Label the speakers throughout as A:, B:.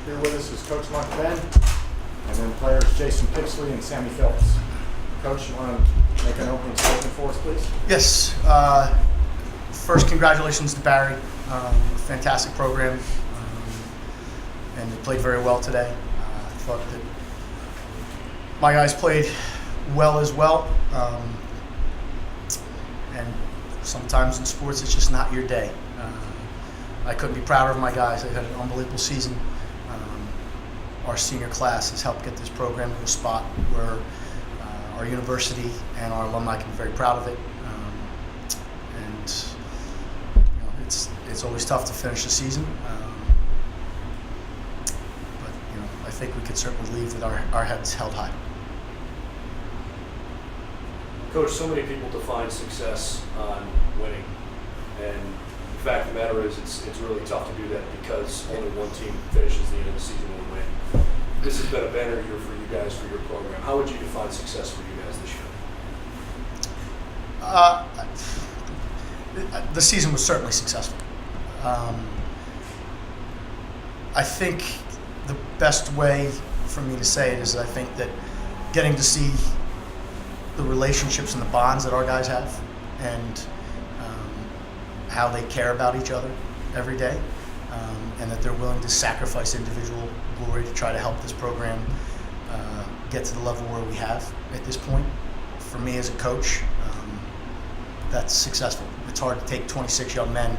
A: Here with us is Coach Mark Ben, and then players Jason Pipsley and Sammy Phillips. Coach, you want to make an opening statement for us, please?
B: Yes. First, congratulations to Barry. Fantastic program, and they played very well today. I thought that my guys played well as well. And sometimes in sports, it's just not your day. I couldn't be prouder of my guys. They had an unbelievable season. Our senior class has helped get this program to a spot where our university and our alumni can be very proud of it. And it's always tough to finish the season. But I think we could certainly leave with our heads held high.
C: Coach, so many people define success on winning, and the fact of the matter is it's really tough to do that because only one team finishes the end of the season with a win. This has been a banner year for you guys, for your program. How would you define success for you guys this year?
B: The season was certainly successful. I think the best way for me to say it is I think that getting to see the relationships and the bonds that our guys have, and how they care about each other every day, and that they're willing to sacrifice individual glory to try to help this program get to the level where we have at this point. For me as a coach, that's successful. It's hard to take 26 young men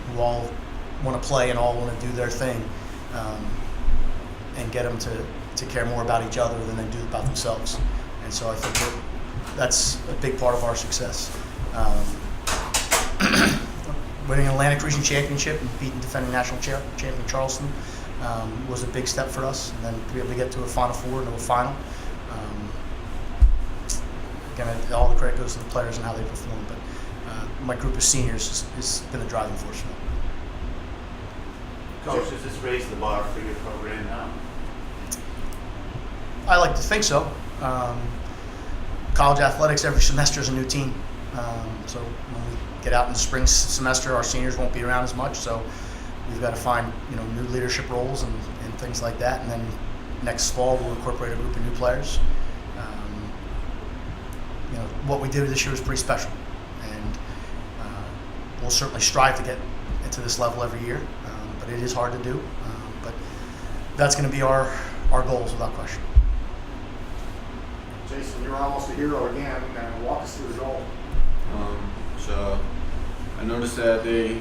B: who all want to play and all want to do their thing, and get them to care more about each other than they do about themselves. And so I think that's a big part of our success. Winning an Atlantic Region Championship and beating defending national champion Charleston was a big step for us. And then to be able to get to a Final Four and to a final. Again, all the credit goes to the players and how they perform. But my group of seniors has been a driving force for them.
D: Coach, does this raise the bar for your program now?
B: I like to think so. College athletics, every semester is a new team. So when we get out in the spring semester, our seniors won't be around as much. So we've got to find new leadership roles and things like that. And then next fall we'll incorporate a group of new players. What we did this year was pretty special, and we'll certainly strive to get into this level every year. But it is hard to do. But that's going to be our goals without question.
A: Jason, you're almost a hero again. Walk us through the goal.
E: So I noticed that they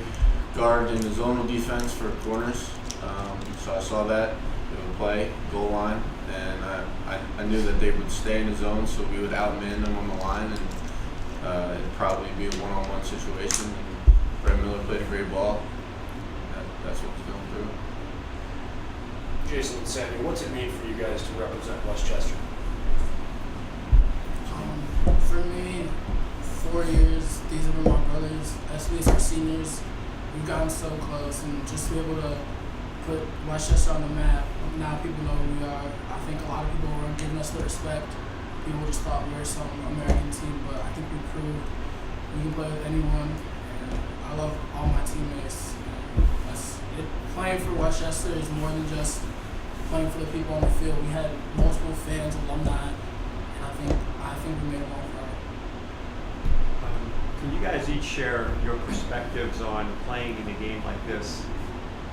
E: guard in the zonal defense for corners. So I saw that they would play goal line, and I knew that they would stay in the zone, so we would outman them on the line, and it'd probably be a one-on-one situation. And Brett Miller played a great ball. That's what was going through.
C: Jason and Sammy, what's it mean for you guys to represent Westchester?
F: For me, 4 years, these have been my brothers, especially as seniors. We've gotten so close, and just to be able to put Westchester on the map, now people know who we are. I think a lot of people weren't giving us the respect. People just thought we were some American team, but I think we proved we can play with anyone. And I love all my teammates. Playing for Westchester is more than just playing for the people on the field. We had multiple fans, alumni, and I think we made them all proud.
G: Can you guys each share your perspectives on playing in a game like this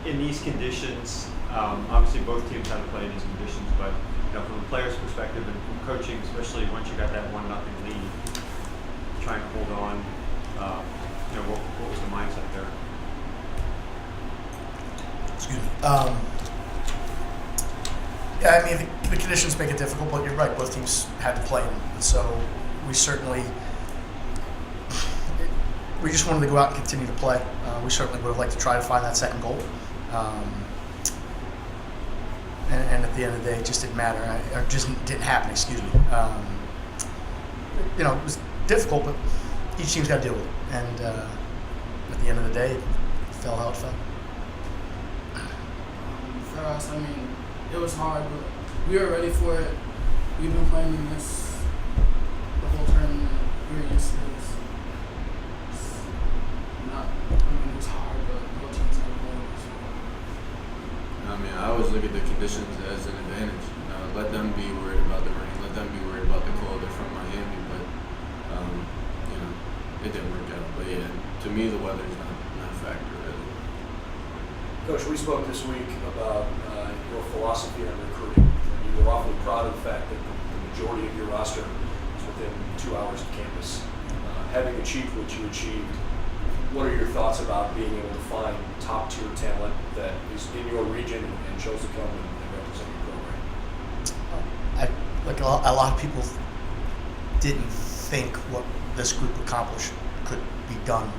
G: in these conditions? Obviously, both teams had to play in these conditions, but from a player's perspective and from coaching, especially once you got that 1-0 lead, trying to hold on. What was the mindset there?
B: Excuse me. Yeah, I mean, the conditions make it difficult, but you're right. Both teams had to play, and so we just wanted to go out and continue to play. We certainly would have liked to try to find that second goal, and at the end of the day, it just didn't matter. It just didn't happen. Excuse me. It was difficult, but each team's got to deal with it. And at the end of the day, it fell how it fell.
F: For us, it was hard, but we were ready for it. We've been playing in this the whole tournament. We were used to this. It was hard, but both teams had played.
E: I mean, I always look at the conditions as an advantage. Let them be worried about the rain. Let them be worried about the cold. They're from Miami, but it didn't work out. But yeah, to me, the weather is not a factor really.
C: Coach, we spoke this week about your philosophy on recruiting. You were awfully proud of the fact that the majority of your roster is within 2 hours of campus. Having achieved what you achieved, what are your thoughts about being able to find top-tier talent that is in your region and chose to come and represent your program?
B: A lot of people didn't think what this group accomplished could be done.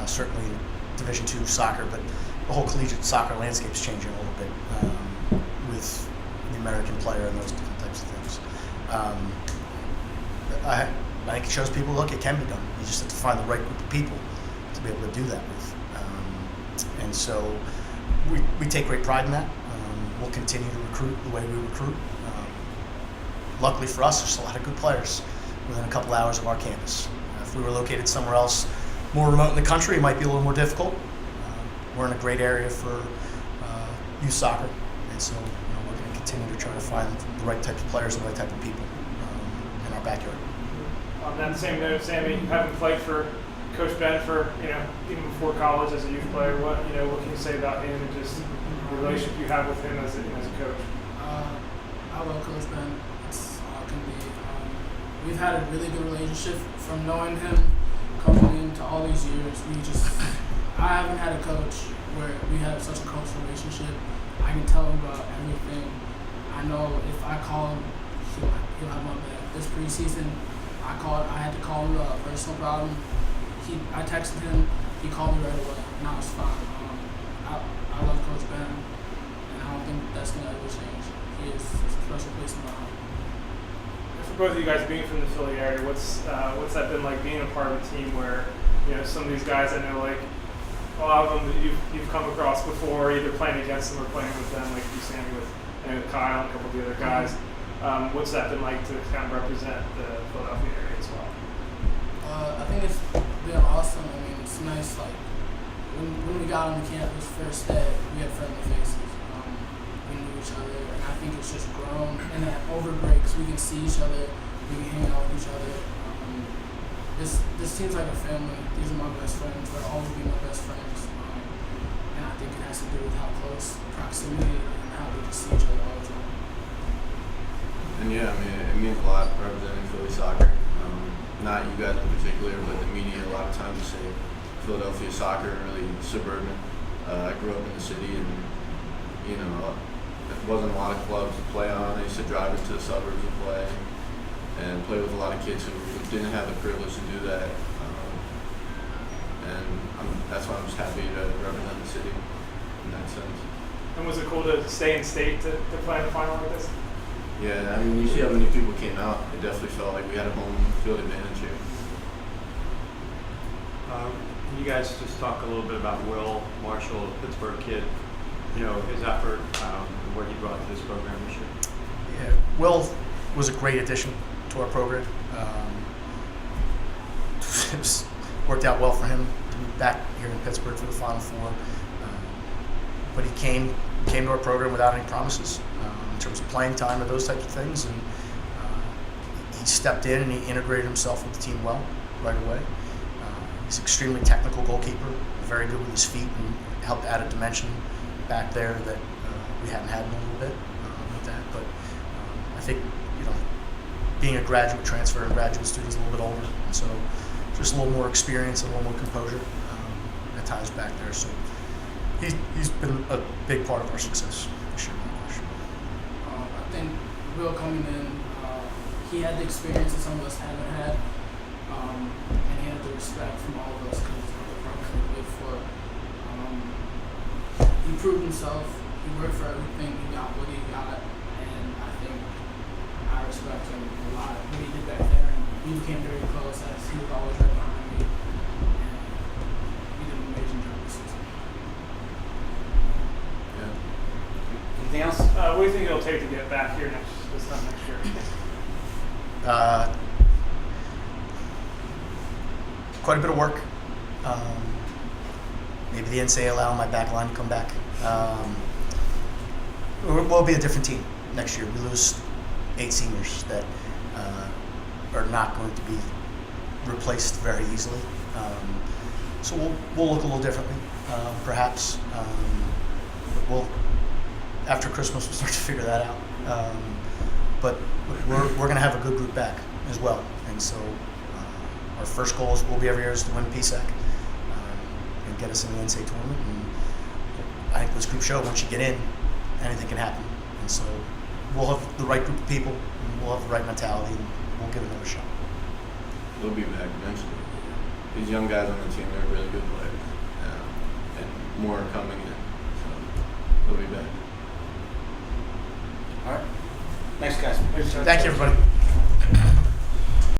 B: Certainly in Division II soccer, but the whole collegiate soccer landscape is changing a little bit with the American player and those different types of things. I think it shows people, look, it can be done. You just have to find the right group of people to be able to do that with. And so we take great pride in that. We'll continue to recruit the way we recruit. Luckily for us, there's a lot of good players within a couple hours of our campus. If we were located somewhere else more remote in the country, it might be a little more difficult. We're in a great area for youth soccer, and so we're going to continue to try to find the right types of players and the right type of people in our backyard.
H: On that same note, Sammy, having played for Coach Ben for even before college as a youth player, what can you say about him and just the relationship you have with him as a coach?
F: I love Coach Ben. It's all I can be. We've had a really good relationship from knowing him coming into all these years. I haven't had a coach where we have such a close relationship. I can tell him about everything. I know if I call him, he'll have my back. This preseason, I had to call him a personal problem. I texted him. He called me right away. Now it's fine. I love Coach Ben, and I don't think that's gonna ever change. He is a special place in my heart.
H: For both of you guys being from the Philly area, what's that been like being a part of a team where some of these guys I know, like a lot of them that you've come across before, either playing against them or playing with them, like you, Sammy, with Kyle and a couple of the other guys. What's that been like to kind of represent the Philadelphia area as well?
F: I think it's been awesome. I mean, it's nice. Like when we got on the campus first day, we had friendly faces. We knew each other, and I think it's just grown. And at over breaks, we can see each other. We can hang out with each other. This seems like a family. These are my best friends. They'll always be my best friends. And I think it has to do with how close proximity and how we can see each other all the time.
E: And yeah, I mean, it means a lot representing Philly soccer. Not you guys in particular, but the media a lot of times say Philadelphia soccer, really suburban. I grew up in the city, and there wasn't a lot of clubs to play on. I used to drive into the suburbs to play, and play with a lot of kids who didn't have the privilege to do that. That's why I'm just happy to represent the city in that sense.
H: And was it cool to stay in state to play in the final like this?
E: Yeah, I mean, when you see how many people came out, it definitely felt like we had a home field advantage here.
G: Can you guys just talk a little bit about Will Marshall, Pittsburgh kid, his effort and what he brought to this program this year?
B: Yeah, Will was a great addition to our program. It worked out well for him to be back here in Pittsburgh for the Final Four. But he came to our program without any promises in terms of playing time or those types of things, and he stepped in and he integrated himself with the team well right away. He's an extremely technical goalkeeper, very good with his feet, and helped add a dimension back there that we hadn't had in a little bit with that. But I think being a graduate transfer and graduate student is a little bit older, and so just a little more experience and a little more composure at times back there. So he's been a big part of our success this year.
F: I think Will coming in, he had the experience that some of us haven't had, and he had the respect from all of us because of the program he played for. He proved himself. He worked for everything. He got what he got, and I think I respect him a lot. What he did back there, and we became very close as he was always right behind me. And he did an amazing job this season.
E: Yeah.
D: Anything else?
H: What do you think it'll take to get back here this time next year?
B: Quite a bit of work. Maybe the NCAA allow my back line to come back. we'll be a different team next year. We lose 8 seniors that are not going to be replaced very easily. So we'll look a little differently, perhaps. After Christmas, we'll start to figure that out. But we're going to have a good group back as well. And so our first goal will be every year is to win PSAC and get us in the NCAA tournament. And I think this group showed once you get in, anything can happen. And so we'll have the right group of people, and we'll have the right mentality, and we'll give it another shot.
E: They'll be back eventually. These young guys on the team, they're really good players, and more are coming in. So they'll be back.
I: All right. Thanks, guys.
B: Thank you, everybody.